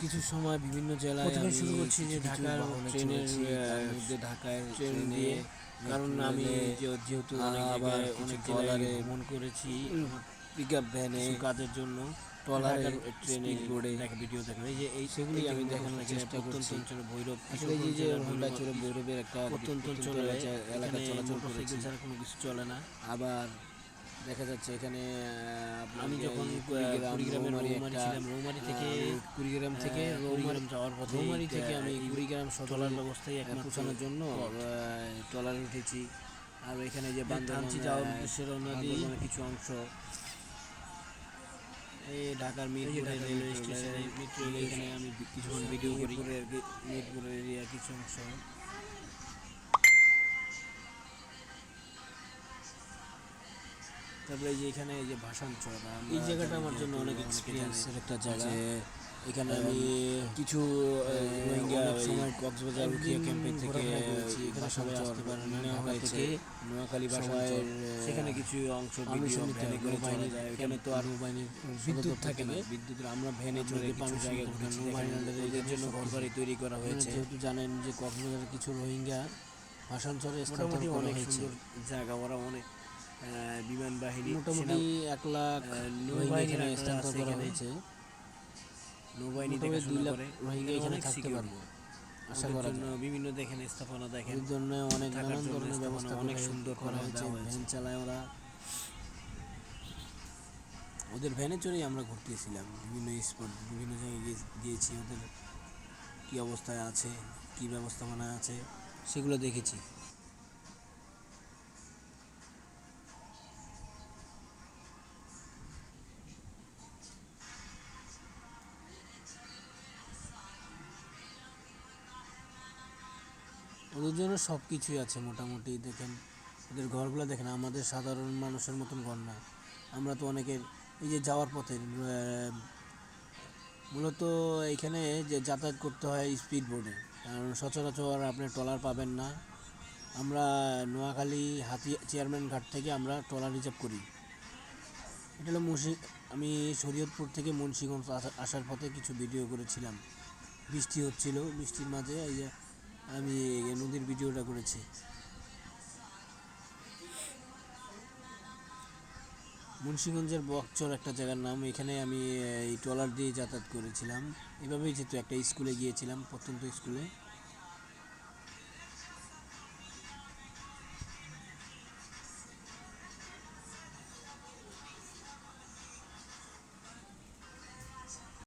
কিছু সময় বিভিন্ন জেলায় প্রথমে আমি শুরু করছি যে কিছু ঢাকার ট্রেনের তার মধ্যে ঢাকায় ট্রেন ট্রেনে দিয়ে, কারণ আমি যেহেতু অনেক আবার জায়গায় কিছু অনেক জেলায় ট্রলারে ভ্রমণ করেছি পিক আপ ভ্যানে কিছু কাজের জন্য, ট্রলারে ঢাকার ট্রেনে স্পিড বোর্ডে ভিডিও দেখেন। এই যে সেগুলি এই যে আমি মনে করুন দেখানোর এখানে চেষ্টা প্রত্যন্ত করছি। অঞ্চলে ভৈরব, আসলে কিশোরগঞ্জ যে জেলার হোন্ডা ছিল ভৈরবের একটা প্রত্যন্ত অঞ্চলে এলাকা এখানে চলাচল করেছি। মোটরসাইকেল ছাড়া কোনো কিছু চলে না। আবার দেখা যাচ্ছে এখানে আমি যখন কুড়িগ্রামের রৌমারী ছিলাম, রৌমারী থেকে কুড়িগ্রাম থেকে কুড়িগ্রাম যাওয়ার পথে রৌমারী থেকে আমি কুড়িগ্রাম ট্রলার ব্যবস্থায় পৌঁছানোর জন্য ট্রলারে উঠেছি। আর এখানে যে থানচি যাওয়ার উদ্দেশ্যে রওনা দিই। কিছু অংশ এই ঢাকার মিরপুরের রেলওয়ে স্টেশনে মেট্রো রেলে এখানে আমি কিছুক্ষণ ভিডিও করি। মিরপুরের এরিয়া কিছু অংশ। তারপরে এই যে এখানে এই যে ভাষাঞ্চল, এই জায়গাটা আমার জন্য অনেক এক্সপিরিয়েন্সের একটা জায়গা। এখানে আমি কিছু রোহিঙ্গা সময় কক্সবাজার রুকিয়া ক্যাম্পে থেকে এখানে সবাই আসতে পারে না, নেওয়া ঢাকা হয়েছে নোয়াখালী ভাষাঞ্চল। সেখানে কিছু অংশ ভিডিও ভ্যানে করে চলা যায়। এখানে তো আর নৌবাহিনীর বিদ্যুৎ থাকে না, বিদ্যুতের আমরা ভ্যানে চড়ে কিছু জায়গায় ঘুরেছি। ওদের জন্য ঘরবাড়ি তৈরি করা হয়েছে। যেহেতু জানেন যে কক্সবাজারের কিছু রোহিঙ্গা ভাষাঞ্চলে মোটামুটি অনেক হয়েছে। সুন্দর জায়গা, ওরা অনেক বিমান বাহিনী মোটামুটি 1 লাখ রোহিঙ্গা এখানে স্থানান্তর করা হয়েছে। নৌবাহিনী থেকে 2 লাখ রোহিঙ্গা এখানে থাকতে পারবে আশা করা যায়। বিভিন্ন দেখেন স্থাপনা দেখেন, এর জন্য অনেক নানান ধরনের ব্যবস্থা অনেক সুন্দর করা হয়েছে। ভ্যান চালায় ওরা, ওদের ভ্যানে চড়েই আমরা ঘুরতেছিলাম বিভিন্ন স্পট, বিভিন্ন জায়গায় গিয়েছি। ওদের কী অবস্থায় আছে, কী ব্যবস্থাপনা আছে সেগুলো দেখেছি। ওদের জন্য সব কিছুই আছে মোটামুটি। দেখেন ওদের ঘরগুলো দেখেন, আমাদের সাধারণ মানুষের মতন ঘর না। আমরা তো অনেকের এই যে যাওয়ার পথে মূলত এইখানে যে যাতায়াত করতে হয় স্পিড বোটে, কারণ সচরাচর আপনি ট্রলার পাবেন না। আমরা নোয়াখালী চেয়ারম্যান ঘাট থেকে আমরা ট্রলার রিজার্ভ করি। এটা হলো আমি শরীয়তপুর থেকে মুন্সিগঞ্জ আসার পথে কিছু ভিডিও করেছিলাম। বৃষ্টি হচ্ছিল, বৃষ্টির মাঝে এই যে আমি নদীর ভিডিওটা করেছি। মুন্সিগঞ্জের বকচর একটা জায়গার নাম, এখানে আমি এই ট্রলার দিয়ে যাতায়াত করেছিলাম। এভাবেই যেহেতু একটা স্কুলে গিয়েছিলাম, প্রত্যন্ত স্কুলে।